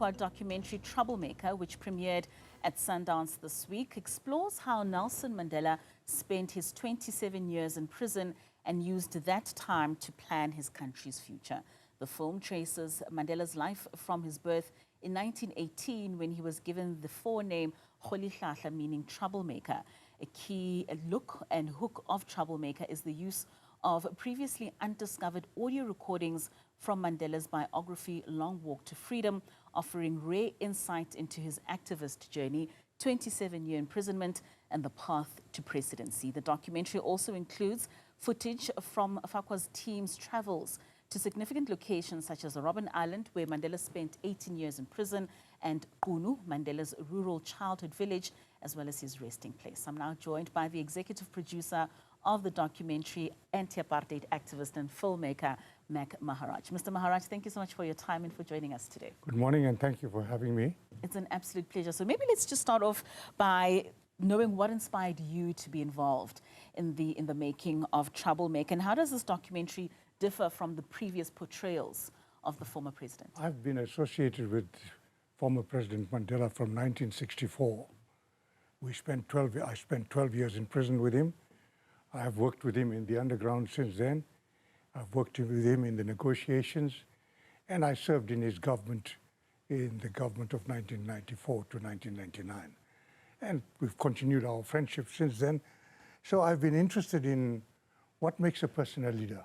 Fuqua documentary Troublemaker, which premiered at Sundance this week, explores how Nelson Mandela spent his 27 years in prison and used that time to plan his country's future. The film traces Mandela's life from his birth in 1918 when he was given the forename Rolihlahla, meaning troublemaker. A key look and hook of Troublemaker is the use of previously undiscovered audio recordings from Mandela's biography, Long Walk to Freedom, offering rare insight into his activist journey, 27-year imprisonment, and the path to presidency. The documentary also includes footage from Fuqua's team's travels to significant locations such as Robben Island, where Mandela spent 18 years in prison, and Qunu, Mandela's rural childhood village, as well as his resting place. I'm now joined by the executive producer of the documentary, anti-apartheid activist and filmmaker, Maharaj. Mr. Maharaj, thank you so much for your time and for joining us today. Good morning, and thank you for having me. It's an absolute pleasure. So maybe let's just start off by knowing what inspired you to be involved in the making of Troublemaker, and how does this documentary differ from the previous portrayals of the former president? I've been associated with former President Mandela from 1964. I spent 12 years in prison with him. I have worked with him in the underground since then. I've worked with him in the negotiations, and I served in his government, in the government of 1994 to 1999. And we've continued our friendship since then. So I've been interested in what makes a person a leader.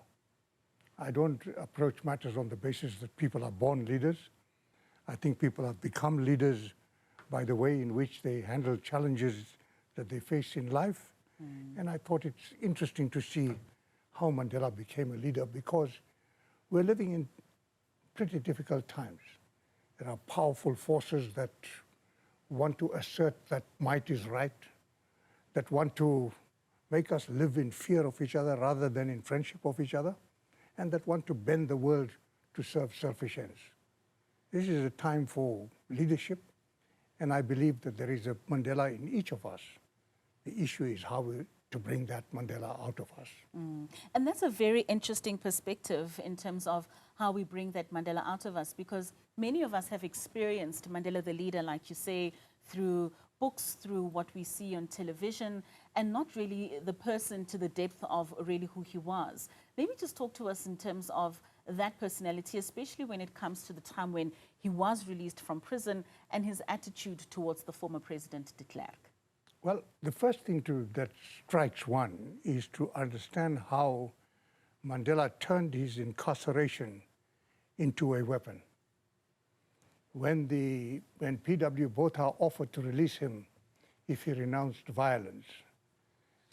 I don't approach matters on the basis that people are born leaders. I think people have become leaders by the way in which they handle challenges that they face in life. And I thought it's interesting to see how Mandela became a leader, because we're living in pretty difficult times. There are powerful forces that want to assert that might is right, that want to make us live in fear of each other rather than in friendship of each other, and that want to bend the world to serve selfish ends. This is a time for leadership, and I believe that there is a Mandela in each of us. The issue is how to bring that Mandela out of us. And that's a very interesting perspective in terms of how we bring that Mandela out of us, because many of us have experienced Mandela the leader, like you say, through books, through what we see on television, and not really the person to the depth of really who he was. Maybe just talk to us in terms of that personality, especially when it comes to the time when he was released from prison and his attitude towards the former president de Klerk. Well, the first thing that strikes one is to understand how Mandela turned his incarceration into a weapon. When PW Botha offered to release him if he renounced violence,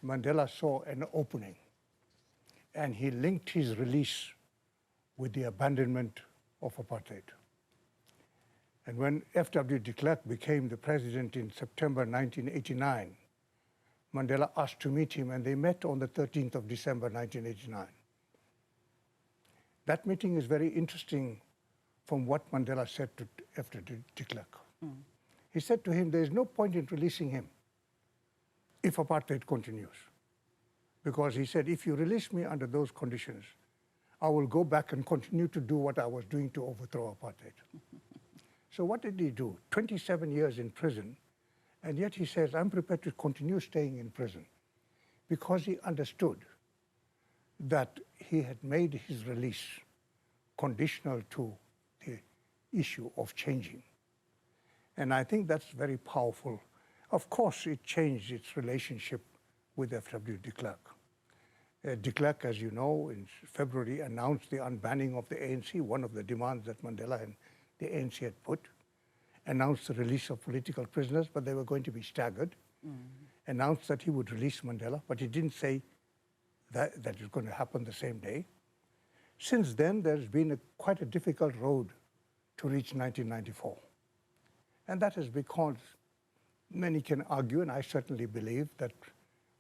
Mandela saw an opening, and he linked his release with the abandonment of apartheid. And when F.W. de Klerk became the president in September 1989, Mandela asked to meet him, and they met on the 13th of December 1989. That meeting is very interesting from what Mandela said to F.W. de Klerk. He said to him, there is no point in releasing him if apartheid continues. Because he said, if you release me under those conditions, I will go back and continue to do what I was doing to overthrow apartheid. So what did he do? 27 years in prison, and yet he says, I'm prepared to continue staying in prison, because he understood that he had made his release conditional to the issue of changing. And I think that's very powerful. Of course, it changed its relationship with F.W. de Klerk. De Klerk, as you know, in February announced the unbanning of the ANC, one of the demands that Mandela and the ANC had put, announced the release of political prisoners, but they were going to be staggered, announced that he would release Mandela, but he didn't say that it was going to happen the same day. Since then, there's been quite a difficult road to reach 1994. And that is because many can argue, and I certainly believe, that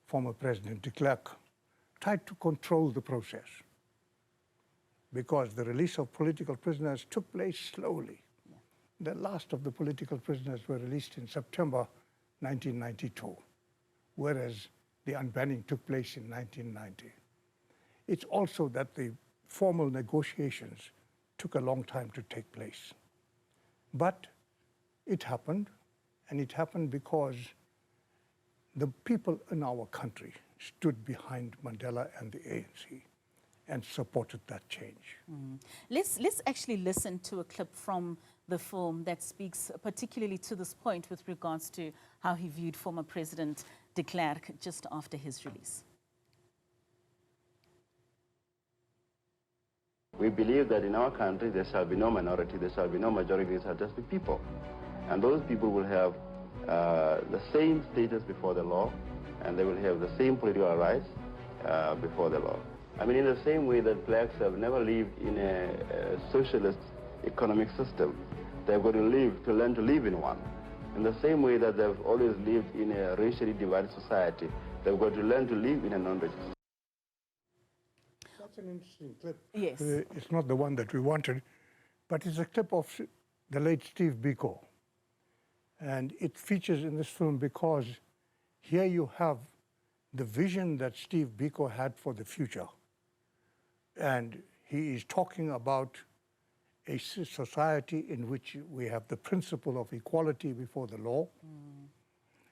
former President de Klerk tried to control the process, because the release of political prisoners took place slowly. The last of the political prisoners were released in September 1992, whereas the unbanning took place in 1990. It's also that the formal negotiations took a long time to take place. But it happened, and it happened because the people in our country stood behind Mandela and the ANC and supported that change. Let's actually listen to a clip from the film that speaks particularly to this point with regards to how he viewed former President de Klerk just after his release. We believe that in our country there shall be no minority, there shall be no majority, there shall just be people. And those people will have the same status before the law, and they will have the same political rights before the law. I mean, in the same way that blacks have never lived in a socialist economic system, they've got to learn to live in one. In the same way that they've always lived in a racially divided society, they've got to learn to live in a non-racial society. That's an interesting clip. Yes. It's not the one that we wanted, but it's a clip of the late Steve Biko. And it features in this film because here you have the vision that Steve Biko had for the future. And he is talking about a society in which we have the principle of equality before the law.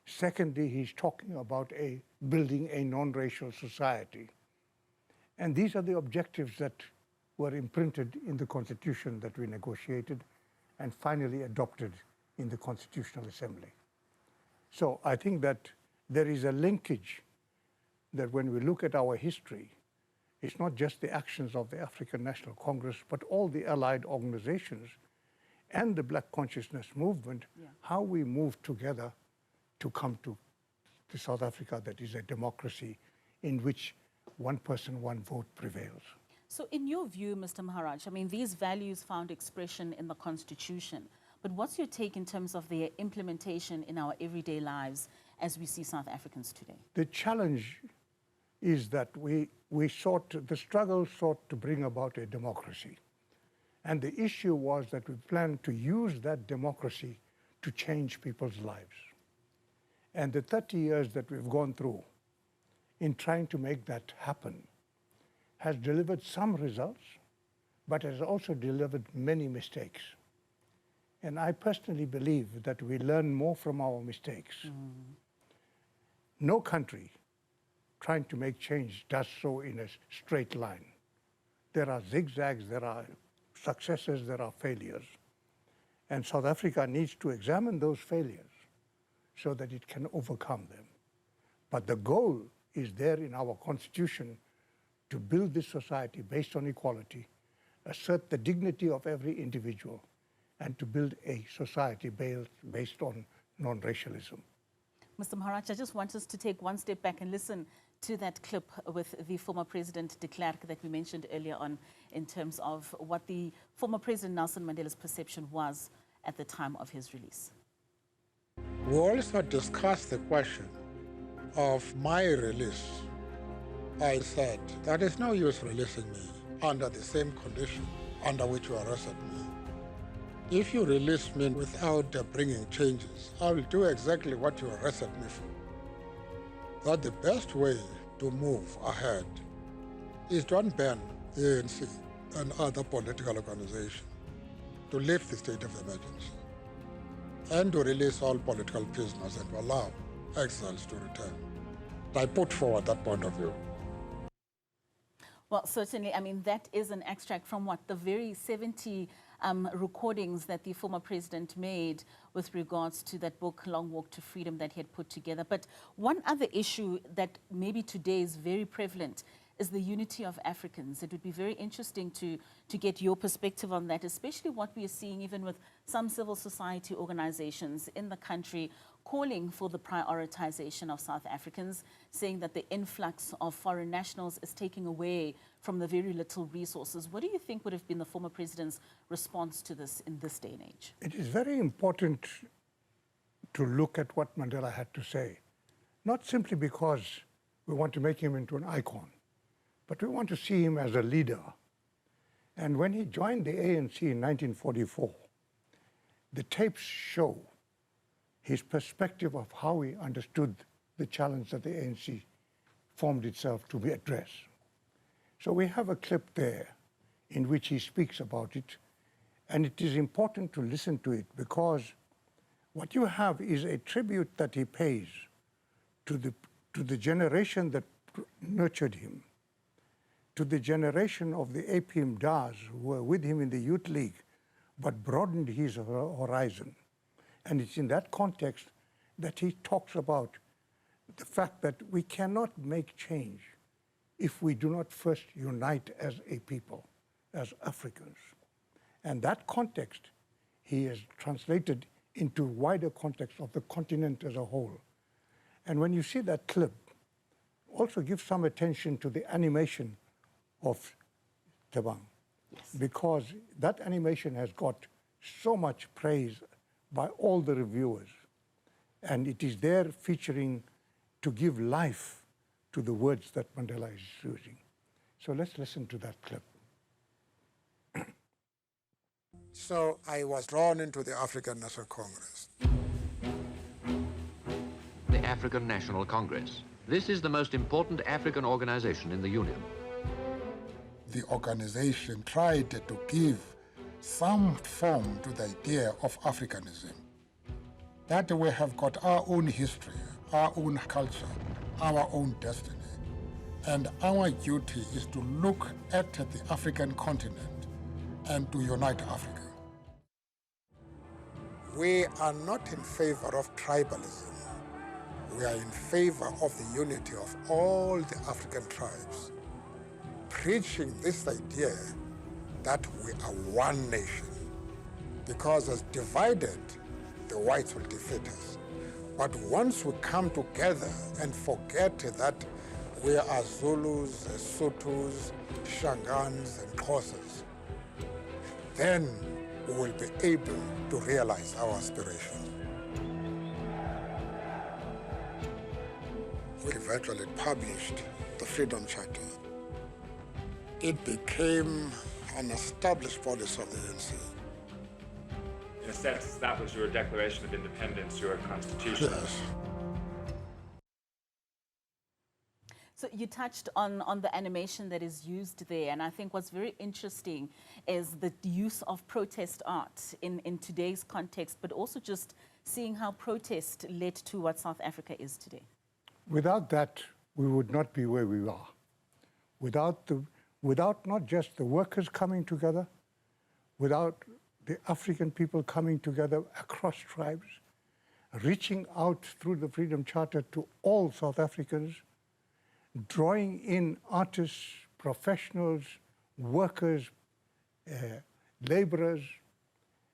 Secondly, he's talking about building a non-racial society. And these are the objectives that were imprinted in the Constitution that we negotiated and finally adopted in the Constitutional Assembly. So I think that there is a linkage that when we look at our history, it's not just the actions of the African National Congress, but all the allied organizations and the Black Consciousness Movement, how we move together to come to the South Africa that is a democracy in which one person, one vote prevails. So in your view, Mr. Maharaj, I mean, these values found expression in the Constitution, but what's your take in terms of their implementation in our everyday lives as we see South Africans today? The challenge is that the struggle sought to bring about a democracy. And the issue was that we planned to use that democracy to change people's lives. And the 30 years that we've gone through in trying to make that happen has delivered some results, but has also delivered many mistakes. And I personally believe that we learn more from our mistakes. No country trying to make change does so in a straight line. There are zigzags, there are successes, there are failures. And South Africa needs to examine those failures so that it can overcome them. But the goal is there in our Constitution to build this society based on equality, assert the dignity of every individual, and to build a society based on non-racialism. Mr. Maharaj, I just want us to take one step back and listen to that clip with the former President de Klerk that we mentioned earlier on in terms of what the former President Nelson Mandela's perception was at the time of his release. We also discussed the question of my release. I said, there is no use releasing me under the same condition under which you arrested me. If you release me without bringing changes, I will do exactly what you arrested me for. That the best way to move ahead is to unban the ANC and other political organizations, to lift the state of emergency, and to release all political prisoners and to allow exiles to return. I put forward that point of view. Well, certainly, I mean, that is an extract from what the very 70 recordings that the former president made with regards to that book, Long Walk to Freedom, that he had put together. But one other issue that maybe today is very prevalent is the unity of Africans. It would be very interesting to get your perspective on that, especially what we are seeing even with some civil society organizations in the country calling for the prioritization of South Africans, saying that the influx of foreign nationals is taking away from the very little resources. What do you think would have been the former president's response to this in this day and age? It is very important to look at what Mandela had to say, not simply because we want to make him into an icon, but we want to see him as a leader. And when he joined the ANC in 1944, the tapes show his perspective of how he understood the challenge that the ANC formed itself to be addressed. So we have a clip there in which he speaks about it, And it is important to listen to it because what you have is a tribute that he pays to the generation that nurtured him, to the generation of the APM DAs who were with him in the Youth League, but broadened his horizon. And it's in that context that he talks about the fact that we cannot make change if we do not first unite as a people, as Africans. And that context he has translated into wider context of the continent as a whole. And when you see that clip, also give some attention to the animation of Thabang, because that animation has got so much praise by all the reviewers. And it is there featuring to give life to the words that Mandela is using. So let's listen to that clip. So I was drawn into the African National Congress. The African National Congress. This is the most important African organization in the Union. The organization tried to give some form to the idea of Africanism. That we have got our own history, our own culture, our own destiny. And our duty is to look at the African continent and to unite Africa. We are not in favor of tribalism. We are in favor of the unity of all the African tribes, preaching this idea that we are one nation, because as divided, the whites will defeat us. But once we come together and forget that we are Zulus, Sothos, Shangans, and Xhosas, then we will be able to realize our aspiration. We virtually published the Freedom Charter. It became an established policy of the ANC. In a sense, that was your Declaration of Independence, your constitution. Yes. So you touched on the animation that is used there, and I think what's very interesting is the use of protest art in today's context, but also just seeing how protest led to what South Africa is today. Without that, we would not be where we are. Without not just the workers coming together, without the African people coming together across tribes, reaching out through the Freedom Charter to all South Africans, drawing in artists, professionals, workers, laborers,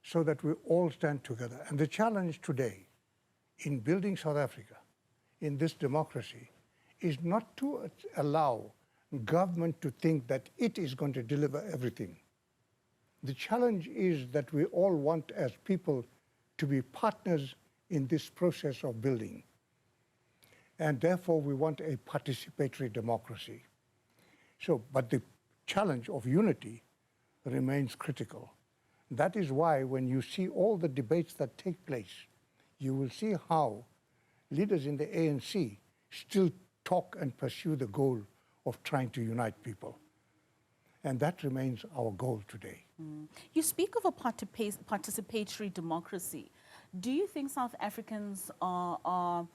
so that we all stand together. And the challenge today in building South Africa, in this democracy, is not to allow government to think that it is going to deliver everything. The challenge is that we all want as people to be partners in this process of building. And therefore, we want a participatory democracy. So, but the challenge of unity remains critical. That is why when you see all the debates that take place, you will see how leaders in the ANC still talk and pursue the goal of trying to unite people. And that remains our goal today. You speak of a participatory democracy. Do you think South Africans are,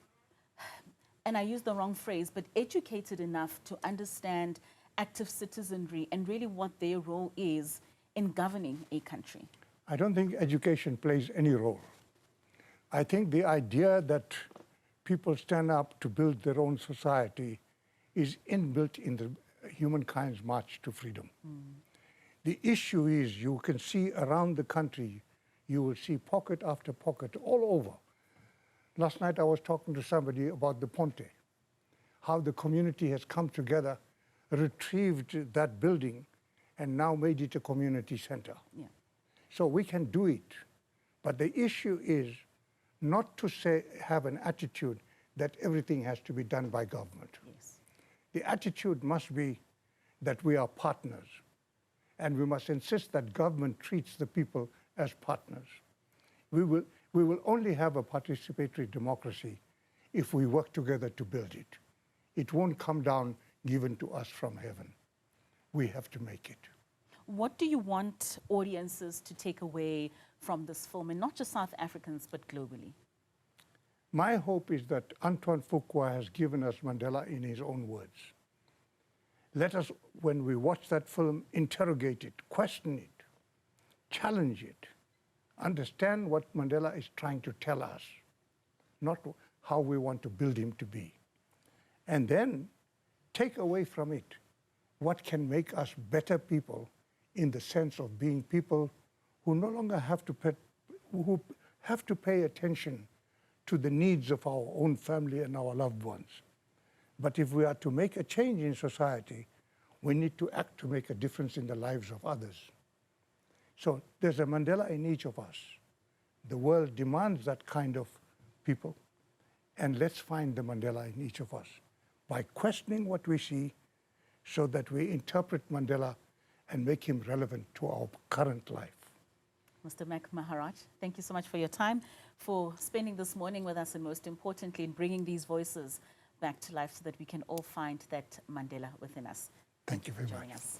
and I use the wrong phrase, but educated enough to understand active citizenry and really what their role is in governing a country? I don't think education plays any role. I think the idea that people stand up to build their own society is inbuilt in the humankind's march to freedom. The issue is you can see around the country, you will see pocket after pocket all over. Last night I was talking to somebody about the Ponte, how the community has come together, retrieved that building, and now made it a community center. Yeah. So we can do it. But the issue is not to say, have an attitude that everything has to be done by government. Yes. The attitude must be that we are partners, and we must insist that government treats the people as partners. We will only have a participatory democracy if we work together to build it. It won't come down given to us from heaven. We have to make it. What do you want audiences to take away from this film, and not just South Africans, but globally? My hope is that Antoine Fuqua has given us Mandela in his own words. Let us, when we watch that film, interrogate it, question it, challenge it, understand what Mandela is trying to tell us, not how we want to build him to be. And then take away from it what can make us better people in the sense of being people who no longer have to pay attention to the needs of our own family and our loved ones. But if we are to make a change in society, we need to act to make a difference in the lives of others. So there's a Mandela in each of us. The world demands that kind of people, and let's find the Mandela in each of us by questioning what we see so that we interpret Mandela and make him relevant to our current life. Mr. Maharaj, thank you so much for your time, for spending this morning with us, and most importantly, in bringing these voices back to life so that we can all find that Mandela within us. Thank you very for joining much. us.